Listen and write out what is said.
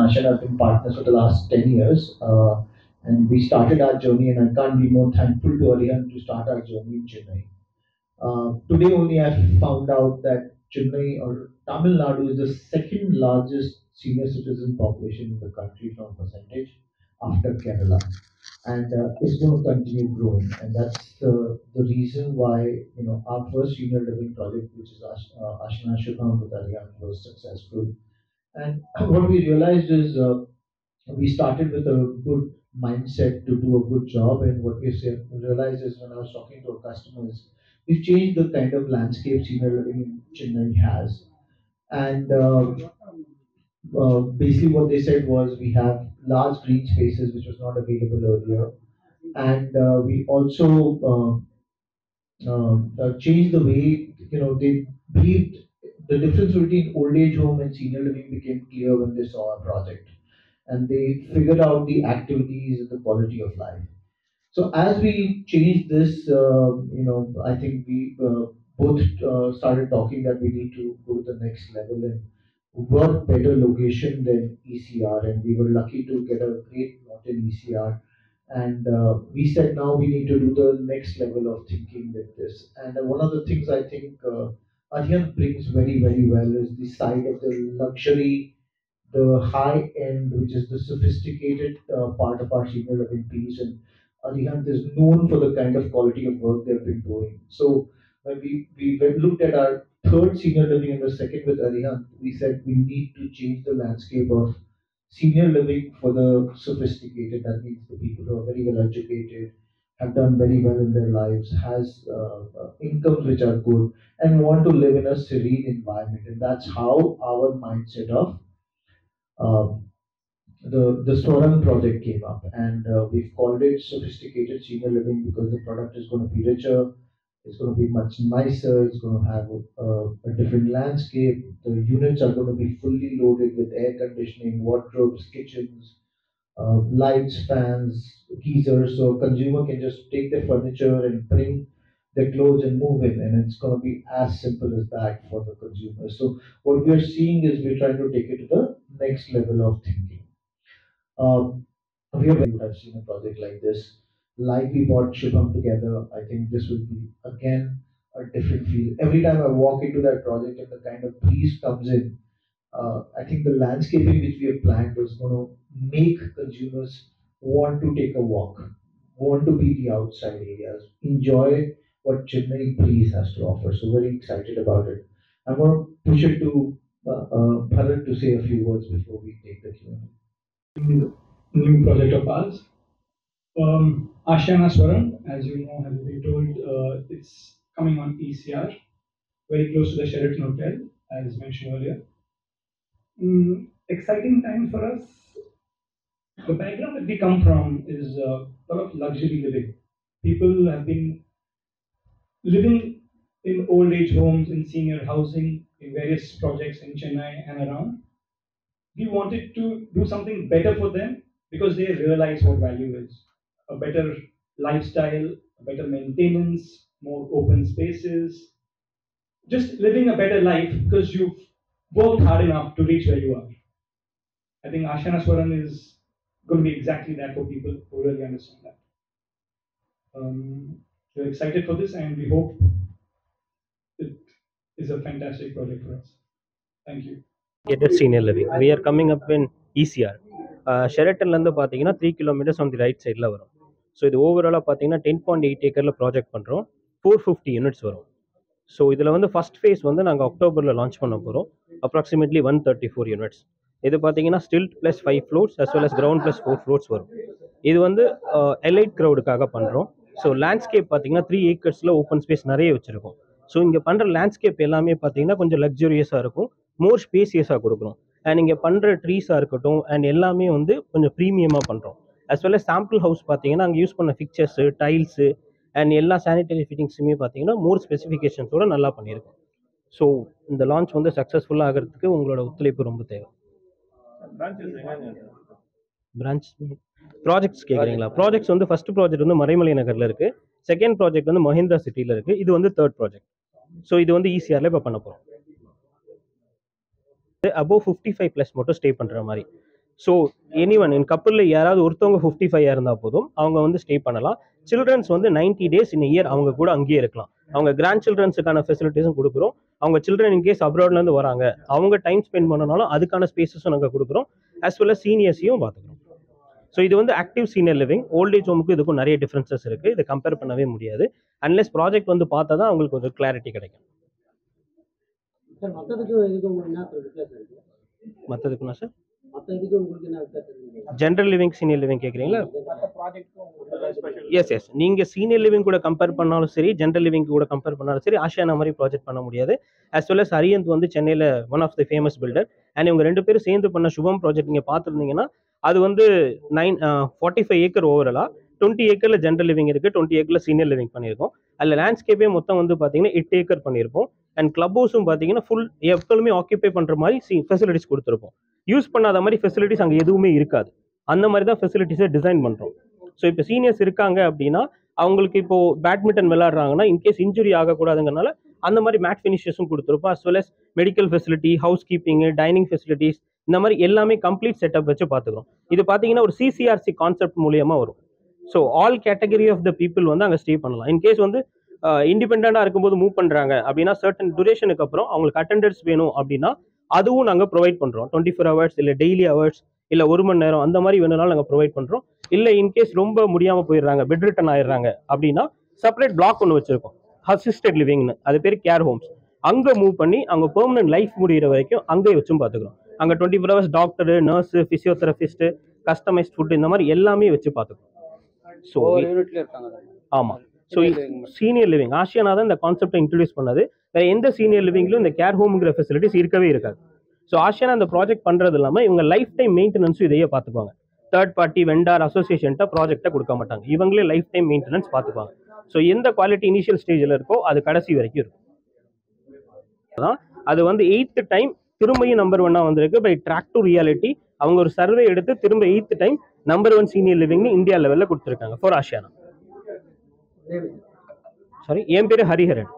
Ashan have been partners for the last 10 years. And we started our journey, and I can't be more thankful to Arihant to start our journey in Chennai. Today only I found out that Chennai or Tamil Nadu is the second largest senior citizen population in the country from percentage after Kerala, and it's going to continue growing. And that's the reason why our first senior living project, which is Ashana Shubham with Arihant, was successful. And what we realized is we started with a good mindset to do a good job. And what realized is when I was talking to our customers, we've changed the kind of landscape senior living in Chennai has. And basically, what they said was we have large green spaces which was not available earlier, and we also changed the way they believed. The difference between old age home and senior living became clear when they saw our project, and they figured out the activities and the quality of life. So as we changed this, I think we both started talking that we need to go to the next level and what better location than ECR, and we were lucky to get a great lot in ECR. And we said now we need to do the next level of thinking with this. And one of the things I think Aryan brings very very well is the side of the luxury, the high end, which is the sophisticated part of our senior living piece. And Arihant is known for the kind of quality of work they've been doing. So when we looked at our third senior living and the second with Arihant, we said we need to change the landscape of senior living for the sophisticated. That means the people who are very well educated, have done very well in their lives, has incomes which are good, and want to live in a serene environment. And that's how our mindset of um, the Swaran project came up, and we've called it sophisticated senior living because the product is going to be richer, it's going to be much nicer, it's going to have a different landscape. The units are going to be fully loaded with air conditioning, wardrobes, kitchens, lights, fans, geysers, so a consumer can just take their furniture and bring their clothes and move in, and it's going to be as simple as that for the consumer. So what we are seeing is we're trying to take it to the next level of thinking. We would have seen a project like this. Like we bought Shubham together, I think this will be again a different feel. Every time I walk into that project and the kind of breeze comes in, I think the landscaping which we have planned is going to make consumers want to take a walk, want to be the outside areas, enjoy what Chennai breeze has to offer. So very excited about it. I'm going to push it to Bharat to say a few words before we take the Q&A. New project of ours. Ashiana Swaram, as you know, has been told, it's coming on ECR, very close to the Sheraton Hotel, as mentioned earlier. Exciting time for us. The background that we come from is a lot of luxury living. People have been living in old age homes, in senior housing, in various projects in Chennai and around. We wanted to do something better for them because they realize what value is. A better lifestyle, a better maintenance, more open spaces, just living a better life because you've worked hard enough to reach where you are. I think Ashana Swaran is going to be exactly that for people who really understand that. We're excited for this and we hope it is a fantastic project for us. Thank you. Gated senior living. We are coming up in ECR. ஷெரட்டன்லேருந்து பார்த்தீங்கன்னா 3 kilometres on the right சைடில் வரும். So இது ஓவராலாக பார்த்தீங்கன்னா 10.8 ஏக்கரில் project பண்ணுறோம். 450 units வரும். So இதில் வந்து ஃபஸ்ட் ஃபேஸ் வந்து நாங்கள் அக்டோபரில் லான்ச் பண்ண போகிறோம். Approximately 134 units. இது பார்த்தீங்கன்னா stilt plus 5 floors as well as ground plus 4 floors வரும். இது வந்து எலைட் க்ரௌடுக்காக பண்ணுறோம். ஸோ லேண்ட்ஸ்கேப் பார்த்தீங்கன்னா 3 ஏக்கர்ஸில் ஓப்பன் ஸ்பேஸ் நிறைய வச்சுருக்கோம். ஸோ இங்கே பண்ணுற லேண்ட்ஸ்கேப் எல்லாமே பார்த்தீங்கன்னா கொஞ்சம் லக்ஸுரியஸாக இருக்கும், மோர் ஸ்பேசியஸாக கொடுக்குறோம். அண்ட் இங்கே பண்ணுற ட்ரீஸாக இருக்கட்டும் அண்ட் எல்லாமே வந்து கொஞ்சம் ப்ரீமியமாக பண்ணுறோம். As well as sample house பார்த்தீங்கன்னா அங்கே யூஸ் பண்ண ஃபிக்சர்ஸு, டைல்ஸு அண்ட் எல்லா சானிடரி ஃபிட்டிங்ஸுமே பார்த்தீங்கன்னா மோர் ஸ்பெசிஃபிகேஷன்ஸோட நல்லா பண்ணியிருக்கோம். ஸோ இந்த லான்ச் வந்து சக்ஸஸ்ஃபுல்லாக ஆகிறதுக்கு உங்களோட ஒத்துழைப்பு ரொம்ப தேவை. பிரான்ச் ப்ராஜெக்ட்ஸ் கேட்குறீங்களா? ப்ராஜெக்ட்ஸ் வந்து ஃபஸ்ட் ப்ராஜெக்ட் வந்து மறைமலை நகரில் இருக்குது, செகண்ட் ப்ராஜெக்ட் வந்து மஹிந்திரா சிட்டியில் இருக்குது, இது வந்து தேர்ட் ப்ராஜெக்ட். ஸோ இது வந்து ECRல இப்போ பண்ண போகிறோம். அபோவ் 55+ மட்டும் ஸ்டே பண்ணுற மாதிரி. ஸோ எனிவன் இன் கப்பலில் யாராவது ஒருத்தவங்க 55 இருந்தால் போதும் அவங்க வந்து ஸ்டே பண்ணலாம். சில்ட்ரன்ஸ் வந்து 90 days இன் இயர் அவங்க கூட அங்கேயே இருக்கலாம். அவங்க கிராண்ட் சில்ட்ரன்ஸுக்கான ஃபெசிலிட்டிஸும் கொடுக்குறோம். அவங்க சில்ட்ரன் இன்கேஸ் அப்ராட்லேருந்து வராங்க, அவங்க டைம் ஸ்பெண்ட் பண்ணனாலும் அதுக்கான ஸ்பேசஸும் நாங்கள் கொடுக்குறோம். ஆஸ் வெல் அஸ் சீனியர்ஸையும் பார்த்துக்கிறோம். ஸோ இது வந்து ஆக்டிவ் சீனியர் லிவிங். ஓல்டேஜ் ஹோமுக்கு இதுக்கும் நிறைய டிஃப்ரென்சஸ் இருக்குது. இதை கம்பேர் பண்ணவே முடியாது. அன்லெஸ் ப்ராஜெக்ட் வந்து பார்த்தா தான் அவங்களுக்கு ஒரு கிளாரிட்டி கிடைக்கும். மற்றதுக்குண்ணா sir general living senior living கேட்குறீங்களா? எஸ் நீங்கள் சீனியர் லிவிங் கூட கம்பேர் பண்ணாலும் சரி, ஜென்ரல் லிவிங் கூட கம்பேர் பண்ணாலும் சரி, ஆஷியானா மாதிரி ப்ராஜெக்ட் பண்ண முடியாது. ஆஸ் வெல் அஸ் அரியந்த் வந்து சென்னையில் one of the famous builder. And இவங்க 2 பேரும் சேர்ந்து பண்ண சுபம் ப்ராஜெக்ட் நீங்கள் பார்த்துருந்தீங்கன்னா அது வந்து 45 ஏக்கர் ஓவரலாக 20 ஏக்கரில் ஜென்ரல் லிவிங் இருக்குது, 20 ஏக்கரில் சீனியர் லிவிங் பண்ணியிருக்கோம். அதில் லேண்ட்ஸ்கேப்பே மொத்தம் வந்து பார்த்தீங்கன்னா 8 ஏக்கர் பண்ணியிருப்போம். அண்ட் கிளப் ஹவுஸும் பார்த்தீங்கன்னா ஃபுல் எப்பவுமே ஆக்கியபை பண்ணுற மாதிரி ஃபெசிலிட்டிஸ் கொடுத்துருப்போம். யூஸ் பண்ணாத மாதிரி ஃபெசிலிட்டிஸ் அங்கே எதுவுமே இருக்காது. அந்த மாதிரி தான் ஃபெசிலிட்டிஸை டிசைன் பண்ணுறோம். ஸோ இப்போ சீனியர்ஸ் இருக்காங்க அப்படின்னா அவங்களுக்கு இப்போ பேட்மிண்டன் விளையாடுறாங்கன்னா இன்கேஸ் இன்ஜுரி ஆகக்கூடாதுங்கிறனால அந்த மாதிரி மேட் ஃபினிஷஸும் கொடுத்துருப்போம். As well as medical facility, house keeping, dining facilities, இந்த மாதிரி எல்லாமே கம்ப்ளீட் செட்டப் வச்சு பார்த்துக்கிறோம். இது பார்த்தீங்கன்னா ஒரு சிசிஆர்சி கான்செப்ட் மூலியமாக வரும். So all category of the people வந்து அங்கே ஸ்டே பண்ணலாம். இன்கேஸ் வந்து இண்டிபெண்டாக இருக்கும்போது மூவ் பண்ணுறாங்க அப்படின்னா சர்டன் டூரேஷனுக்கு அப்புறம் அவங்களுக்கு அட்டெண்டன்ஸ் வேணும் அப்படின்னா அதுவும் நாங்கள் ப்ரொவைட் பண்ணுறோம். 24 hours இல்லை டெய்லி ஹவர்ஸ் இல்லை 1 மணி நேரம் அந்த மாதிரி வேணும்னாலும் நாங்கள் ப்ரொவைட் பண்ணுறோம். இல்லை இன்கேஸ் ரொம்ப முடியாமல் போயிடுறாங்க, பெட் ரிட்டன் ஆயிடுறாங்க அப்படின்னா செப்பரேட் பிளாக் ஒன்று வச்சுருக்கோம், அசிஸ்டட் லிவிங்னு, அது பேர் கேர் ஹோம்ஸ். அங்கே மூவ் பண்ணி அவங்க பெர்மனன்ட் லைஃப் முடிகிற வரைக்கும் அங்கே வச்சும் பார்த்துக்கிறோம். அங்கே 24 hours doctor, nurse, physiotherapist, customised food, இந்த மாதிரி எல்லாமே வச்சு பார்த்துக்கிறோம். ஸோ ஆமாம். ஸோ சீனியர் லிவிங் ஆஷியானா தான் இந்த கான்செப்டை இன்ட்ரடியூஸ் பண்ணது. வேறு எந்த சீனியர் லிவிங்லையும் இந்த கேர் ஹோம்ங்கிற ஃபெசிலிட்டிஸ் இருக்கவே இருக்காது. ஸோ ஆஷியானா இந்த ப்ராஜெக்ட் பண்ணுறது இல்லாமல் இவங்க லைஃப் டைம் மெயின்டெனன்ஸும் இதையே பார்த்துப்பாங்க. தேர்ட் பார்ட்டி வெண்டார் அசோசியேஷன்ட்ட ப்ராஜெக்டை கொடுக்க மாட்டாங்க, இவங்களே லைஃப் டைம் மெயின்டெனன்ஸ் பார்த்துப்பாங்க. ஸோ எந்த குவாலிட்டி இனிஷியல் ஸ்டேஜில் இருக்கோ அது கடைசி வரைக்கும் இருக்கும். அதான் அது வந்து 8th டைம் திரும்பியும் நம்பர் 1 வந்திருக்கு பை ட்ராக் டு ரியாலிட்டி. அவங்க ஒரு சர்வே எடுத்து திரும்ப 8th டைம் நம்பர் 1 சீனியர் லிவிங்னு இந்தியா லெவலில் கொடுத்துருக்காங்க ஃபார் ஆஷியானா. சாரி, என் பேர் ஹரிஹரன்.